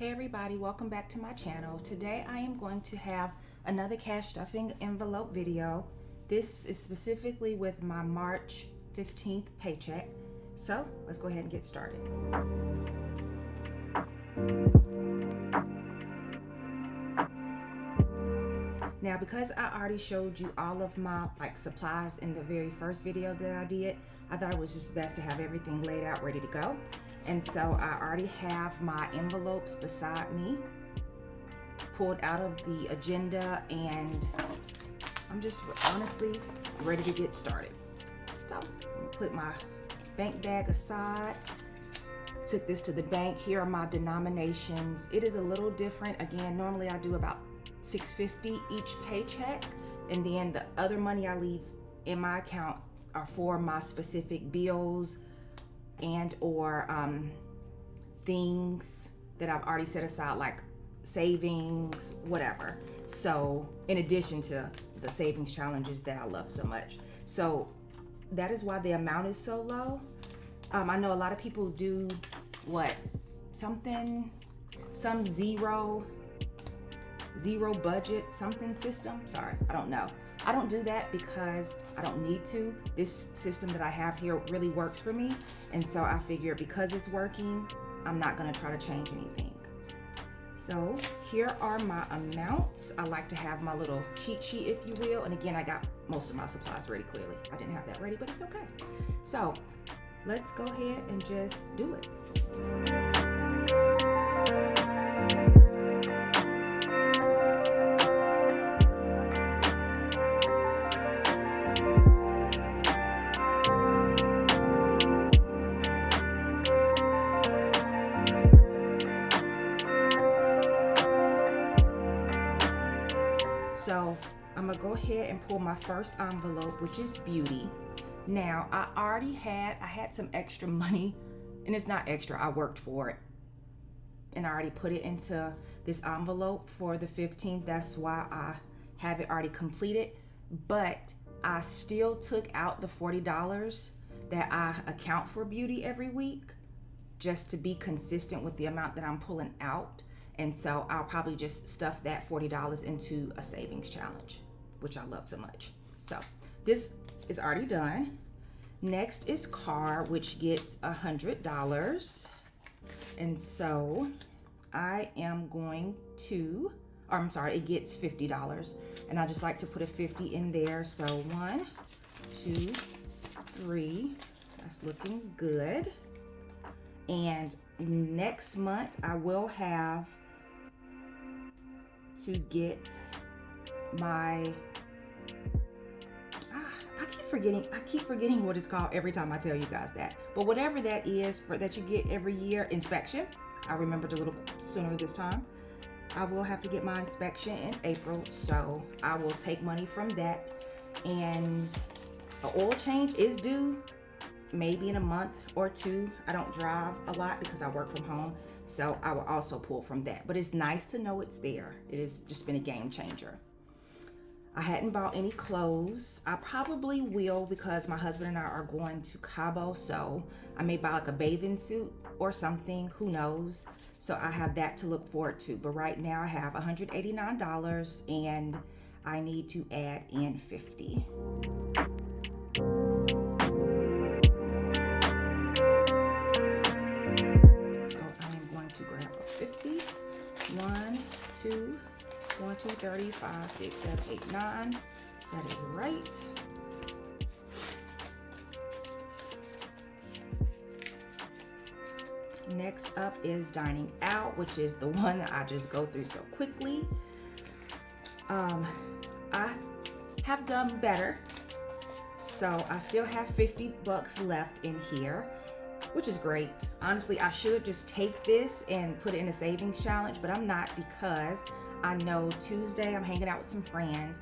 Hey everybody, welcome back to my channel. Today I am going to have another cash stuffing envelope video. This is specifically with my March 15th paycheck. So let's go ahead and get started. Now, because I already showed you all of my supplies in the very first video that I did, I thought it was just best to have everything laid out ready to go. And so I already have my envelopes beside me, pulled out of the agenda, and I'm just honestly ready to get started. So I'm gonna put my bank bag aside. Took this to the bank. Here are my denominations. It is a little different. Again, normally I do about $6.50 each paycheck, and then the other money I leave in my account are for my specific bills and or things that I've already set aside, like savings, whatever. So in addition to the savings challenges that I love so much. So that is why the amount is so low. I know a lot of people do some zero budget something system. Sorry, I don't know. I don't do that because I don't need to. This system that I have here really works for me. And so I figure because it's working, I'm not gonna try to change anything. So here are my amounts. I like to have my little cheat sheet, if you will. And again, I got most of my supplies ready clearly. I didn't have that ready, but it's okay. So let's go ahead and just do it. So I'm gonna go ahead and pull my first envelope, which is beauty. Now I had some extra money, and it's not extra, I worked for it. And I already put it into this envelope for the 15th. That's why I have it already completed. But I still took out the $40 that I account for beauty every week, just to be consistent with the amount that I'm pulling out. And so I'll probably just stuff that $40 into a savings challenge, which I love so much. So this is already done. Next is car, which gets $100. And so I am going to, it gets $50. And I just like to put a 50 in there. So 1, 2, 3, that's looking good. And next month I will have to get my, I keep forgetting what it's called every time I tell you guys that. But whatever that is that you get every year, inspection. I remembered a little sooner this time. I will have to get my inspection in April, so I will take money from that. And the oil change is due maybe in a month or two. I don't drive a lot because I work from home, so I will also pull from that. But it's nice to know it's there. It has just been a game changer. I hadn't bought any clothes. I probably will because my husband and I are going to Cabo, so I may buy like a bathing suit or something, who knows. So I have that to look forward to. But right now I have $189 and I need to add in 50. So I am going to grab a 50. 1, 2, 20, 30, 5, 6, 7, 8, 9. That is right. Next up is dining out, which is the one that I just go through so quickly. I have done better. So I still have $50 left in here, which is great. Honestly, I should just take this and put it in a savings challenge, but I'm not, because I know Tuesday I'm hanging out with some friends,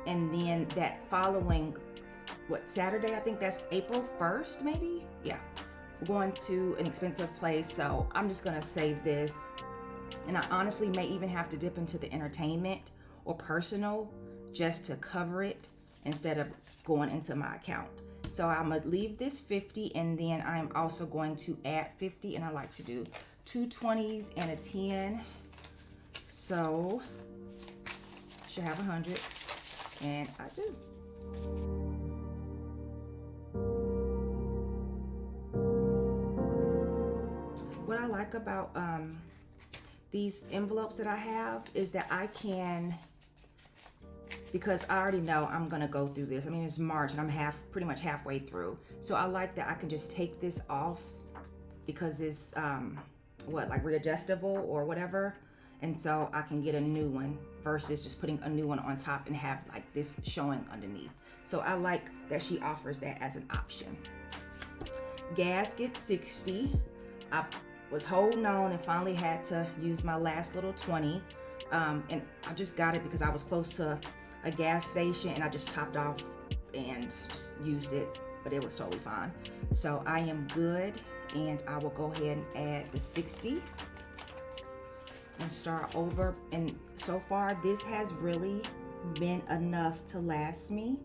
and then that following, Saturday, I think that's April 1st, maybe? Yeah, we're going to an expensive place, so I'm just gonna save this. And I honestly may even have to dip into the entertainment or personal just to cover it instead of going into my account. So I'm gonna leave this 50, and then I'm also going to add 50, and I like to do 2 20s and a 10. So I should have 100, and I do. What I like about these envelopes that I have is that I can, because I already know I'm gonna go through this. I mean, it's March and I'm pretty much halfway through. So I like that I can just take this off because it's like readjustable or whatever. And so I can get a new one versus just putting a new one on top and have like this showing underneath. So I like that she offers that as an option. Gasket 60. I was holding on and finally had to use my last little 20. And I just got it because I was close to a gas station and I just topped off and just used it, but it was totally fine. So I am good, and I will go ahead and add the 60 and start over. And so far this has really been enough to last me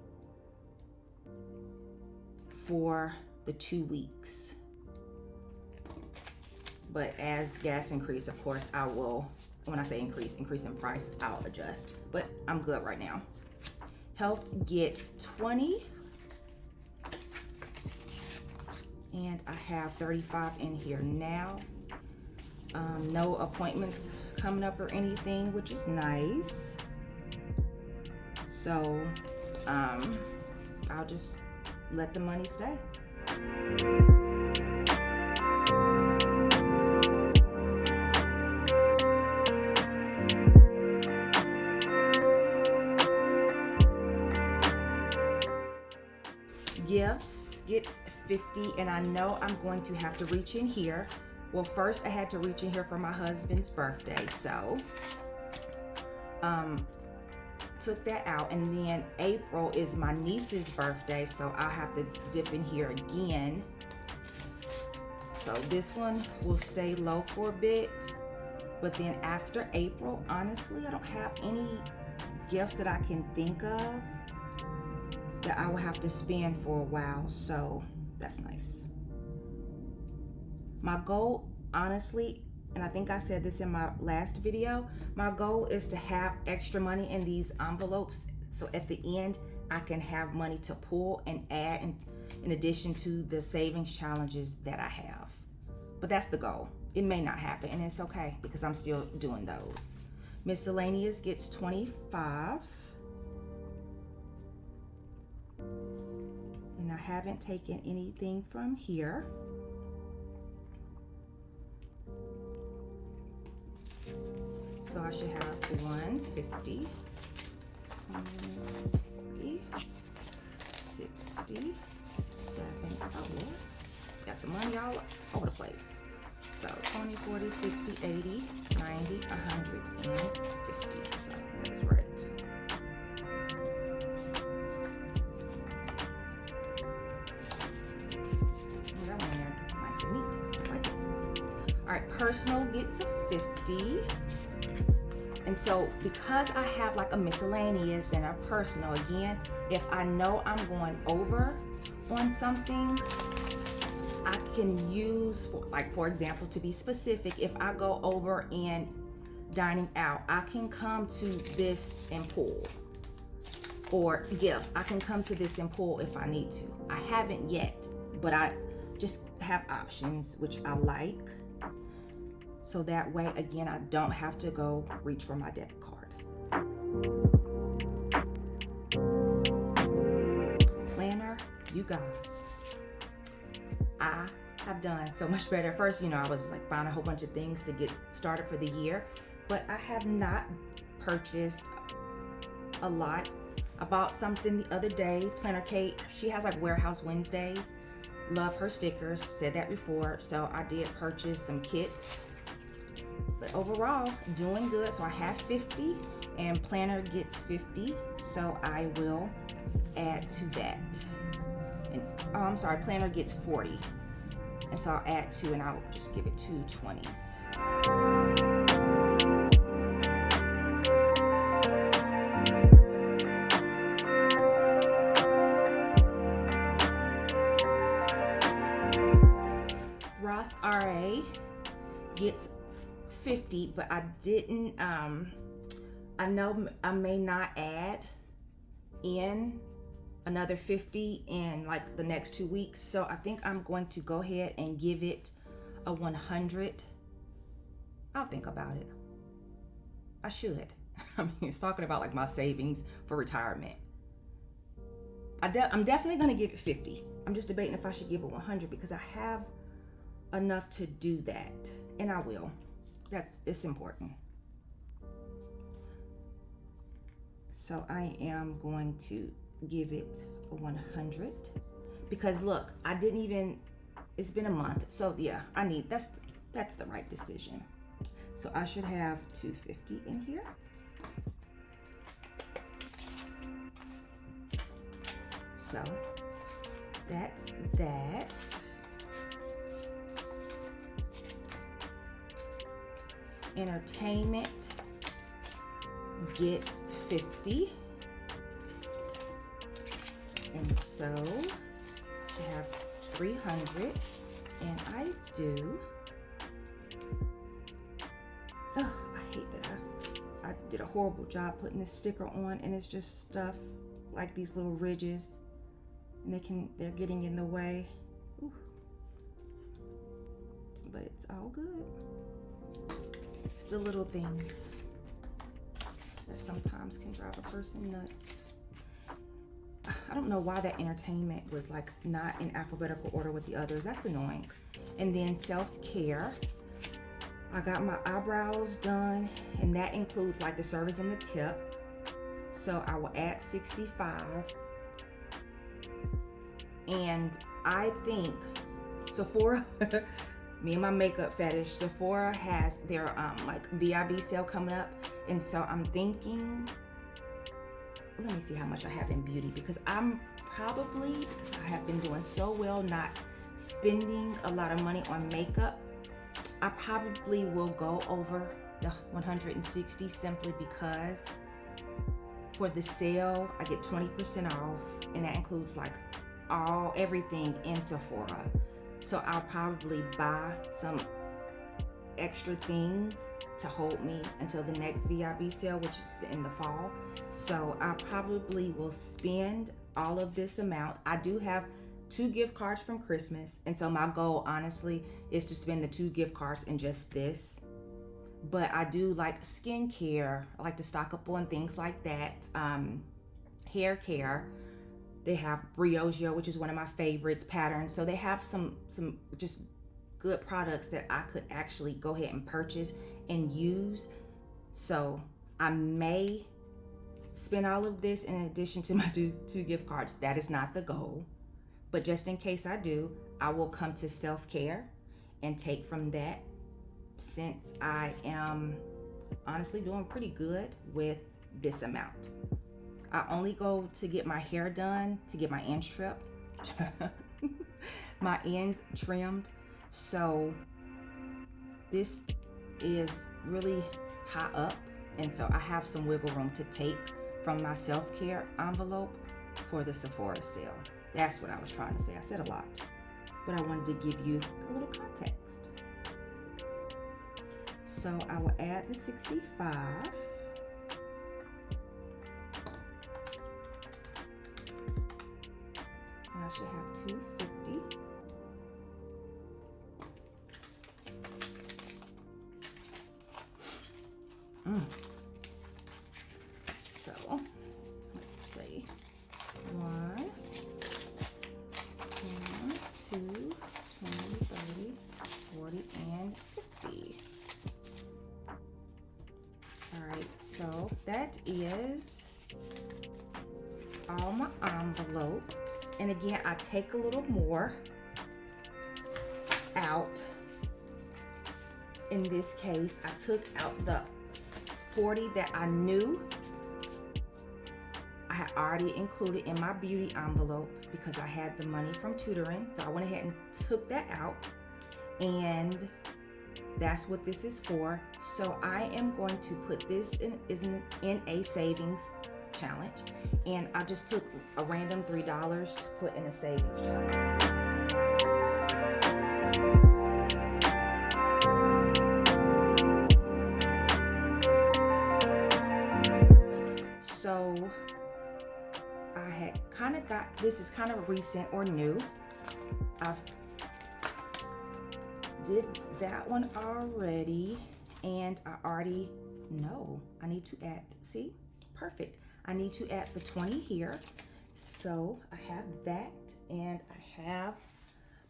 for the 2 weeks. But as gas increase, of course, I will, when I say increase in price, I'll adjust. But I'm good right now. Health gets 20. And I have 35 in here now. No appointments coming up or anything, which is nice. So I'll just let the money stay. Gifts gets 50, and I know I'm going to have to reach in here. Well, first I had to reach in here for my husband's birthday, so took that out. And then April is my niece's birthday, so I'll have to dip in here again. So this one will stay low for a bit, but then after April, honestly, I don't have any gifts that I can think of that I will have to spend for a while, so that's nice. My goal, honestly, and I think I said this in my last video, my goal is to have extra money in these envelopes, so at the end I can have money to pull and add in addition to the savings challenges that I have. But that's the goal. It may not happen, and it's okay because I'm still doing those. Miscellaneous gets 25. And I haven't taken anything from here. So I should have 150, 60, 70. Oh, got the money all over the place. So 20, 40, 60, 80, 90, 150. So that is right. All right, personal gets a 50. And so because I have like a miscellaneous and a personal, again, if I know I'm going over on something, I can use, for example, to be specific, if I go over in dining out, I can come to this and pull. Or gifts, I can come to this and pull if I need to. I haven't yet, but I just have options, which I like. So that way, again, I don't have to go reach for my debit card. Planner, you guys, I have done so much better. First, I was like buying a whole bunch of things to get started for the year, but I have not purchased a lot. I bought something the other day, Planner Kate. She has like Warehouse Wednesdays. Love her stickers, said that before. So I did purchase some kits. But overall, doing good. So I have 50 and Planner gets 50. So I will add to that. And I'm sorry, Planner gets 40. And so I'll add 2 and I'll just give it 2 20s. Roth RA gets 50, but I didn't, I know I may not add in another 50 in like the next 2 weeks. So I think I'm going to go ahead and give it a 100. I'll think about it. I should. I mean, it's talking about like my savings for retirement. I'm definitely going to give it 50. I'm just debating if I should give it 100 because I have enough to do that, and I will. It's important. So I am going to give it a 100 because look, I didn't even, it's been a month. So yeah, that's the right decision. So I should have 250 in here. So that's that. Entertainment gets 50. And so you have 300. And I do. Oh, I hate that I did a horrible job putting this sticker on, and it's just stuff like these little ridges, and they're getting in the way. Ooh. But it's all good. It's the little things that sometimes can drive a person nuts. I don't know why that entertainment was like not in alphabetical order with the others. That's annoying. And then self-care. I got my eyebrows done, and that includes like the service and the tip. So I will add 65. And I think Sephora, me and my makeup fetish, Sephora has their like VIB sale coming up. And so I'm thinking, let me see how much I have in beauty, because I have been doing so well not spending a lot of money on makeup. I probably will go over the 160 simply because for the sale, I get 20% off, and that includes like everything in Sephora. So I'll probably buy some extra things to hold me until the next VIB sale, which is in the fall. So I probably will spend all of this amount. I do have 2 gift cards from Christmas, and so my goal honestly is to spend the 2 gift cards in just this. But I do like skincare. I like to stock up on things like that. Hair care. They have Briogeo, which is one of my favorites, patterns. So they have some just good products that I could actually go ahead and purchase and use. So I may spend all of this in addition to my 2 gift cards. That is not the goal. But just in case I do, I will come to self-care and take from that, since I am honestly doing pretty good with this amount. I only go to get my hair done, to get my ends trimmed. So this is really high up, and so I have some wiggle room to take from my self-care envelope for the Sephora sale. That's what I was trying to say. I said a lot, but I wanted to give you a little context. So I will add the 65. I should have 250. So let's see. 1, 2, 20, 30, 40, and 50. All right, so that is all my envelopes. And again, I take a little more out. In this case, I took out the 40 that I knew I had already included in my beauty envelope because I had the money from tutoring. So I went ahead and took that out, and that's what this is for. So I am going to put this in a savings challenge, and I just took a random $3 to put in a savings challenge. this is kind of recent or new. I did that one already, and I already know I need to add, see, perfect. I need to add the 20 here. So I have that, and I have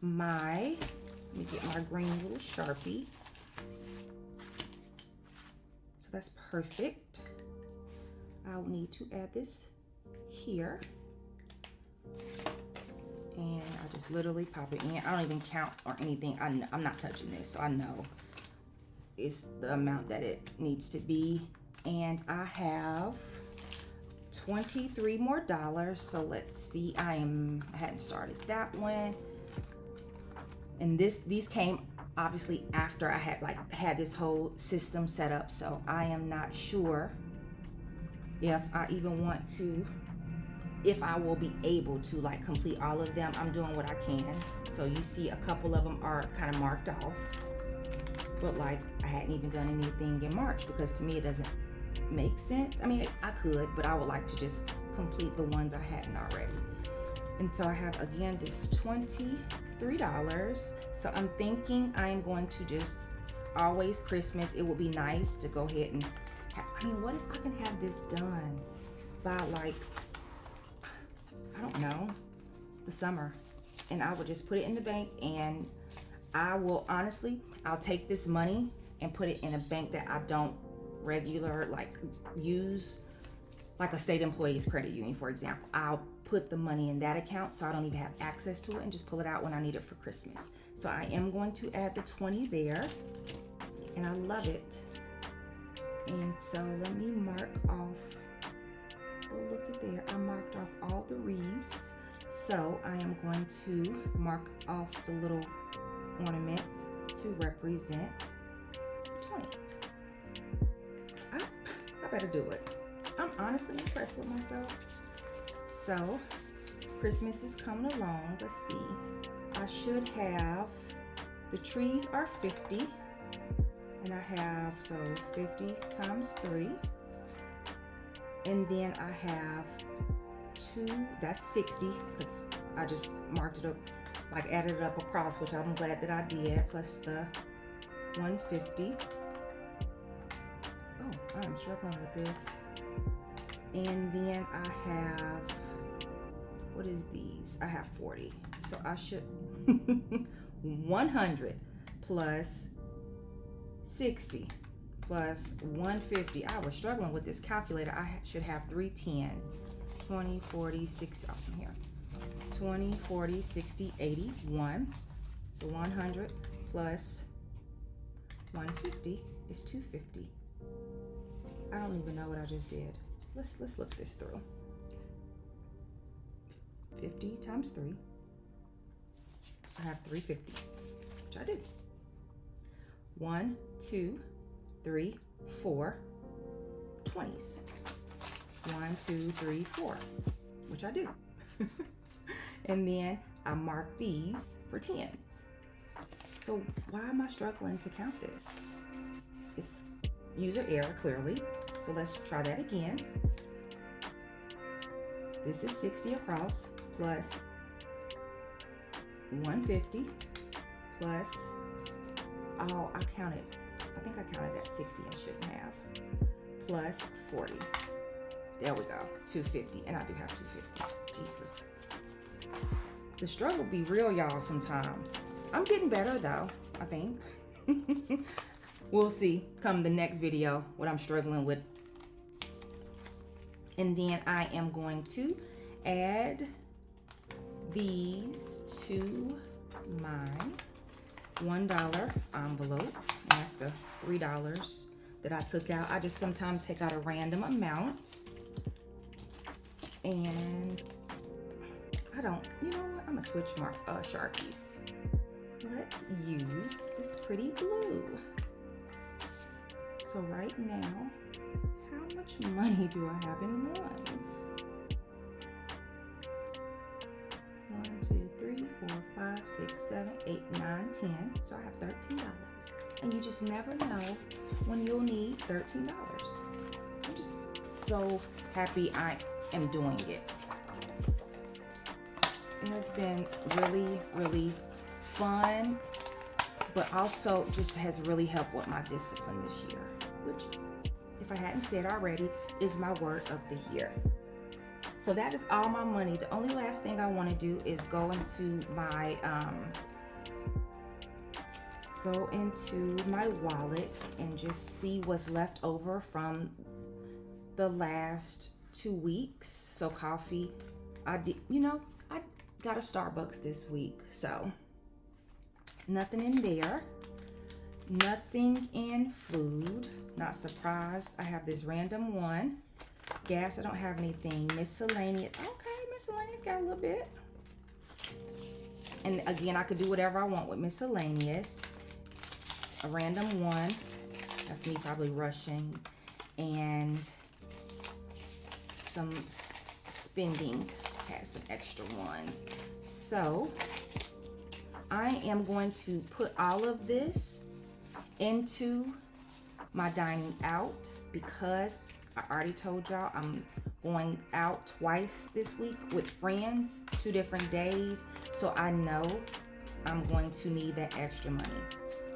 my, let me get my green little Sharpie. So that's perfect. I'll need to add this here. And I just literally pop it in. I don't even count or anything. I'm not touching this, so I know it's the amount that it needs to be. And I have $23 more. So let's see. I hadn't started that one. And these came obviously after I had this whole system set up. So I am not sure if I even want to, if I will be able to like complete all of them. I'm doing what I can. So you see a couple of them are kind of marked off, but like I hadn't even done anything in March because to me it doesn't make sense. I mean, I could, but I would like to just complete the ones I hadn't already. And so I have again this $23. So I'm thinking I am going to just always Christmas. It would be nice to go ahead and I mean, what if I can have this done by like, I don't know, the summer, and I will just put it in the bank, and I will honestly, I'll take this money and put it in a bank that I don't regular like use, like a state employees credit union, for example. I'll put the money in that account so I don't even have access to it and just pull it out when I need it for Christmas. So I am going to add the 20 there, and I love it. And so let me mark off, oh look at there, I marked off all the wreaths. So I am going to mark off the little ornaments to represent 20. I better do it. I'm honestly impressed with myself. So Christmas is coming along. Let's see. I should have, the trees are 50. And I have, so 50 times 3. And then I have 2, that's 60, because I just marked it up, like added it up across, which I'm glad that I did, plus the 150. Oh, I'm struggling with this. And then I have, what is these? I have 40. So I should, 100 plus 60 plus 150. I was struggling with this calculator. I should have 310, 20, 40, 60, oh, here. 20, 40, 60, 81. So 100 plus 150 is 250. I don't even know what I just did. Let's look this through. 50 times 3. I have 3 50s, which I do. 1, 2, 3, 4 20s. 1, 2, 3, 4, which I do. And then I mark these for 10s. So why am I struggling to count this? It's user error, clearly. So let's try that again. This is 60 across plus 150 plus, oh, I counted. I think I counted that 60 and shouldn't have. Plus 40. There we go. 250. And I do have 250. Jesus. The struggle be real, y'all, sometimes. I'm getting better, though, I think. We'll see come the next video what I'm struggling with. And then I am going to add these to my $1 envelope. That's the $3 that I took out. I just sometimes take out a random amount. And I don't, you know what? I'm gonna switch my Sharpies. Let's use this pretty blue. So right now, how much money do I have in ones? 1, 2, 3, 4, 5, 6, 7, 8, 9, 10. So I have $13. And you just never know when you'll need $13. I'm just so happy I am doing it. It has been really, really fun, but also just has really helped with my discipline this year, which, if I hadn't said already, is my word of the year. So that is all my money. The only last thing I want to do is go into my wallet and just see what's left over from the last 2 weeks. So coffee, I got a Starbucks this week, so nothing in there. Nothing in food. Not surprised. I have this random one. Gas, I don't have anything. Miscellaneous. Okay, miscellaneous got a little bit. And again, I could do whatever I want with miscellaneous. A random one. That's me probably rushing. And some spending. Had some extra ones. So I am going to put all of this into my dining out because I already told y'all I'm going out twice this week with friends, 2 different days. So I know I'm going to need that extra money.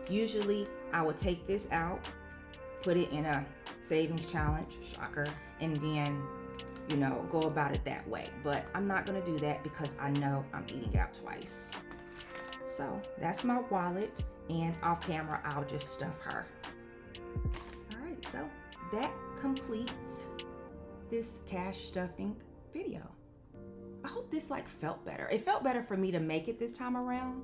Usually I would take this out, put it in a savings challenge, shocker, and then, go about it that way. But I'm not gonna do that because I know I'm eating out twice. So that's my wallet, and off camera, I'll just stuff her. All right, so that completes this cash stuffing video. I hope this felt better. It felt better for me to make it this time around,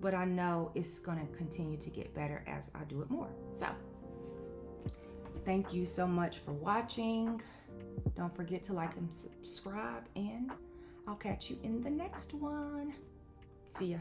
but I know it's gonna continue to get better as I do it more. So thank you so much for watching. Don't forget to like and subscribe, and I'll catch you in the next one. See ya.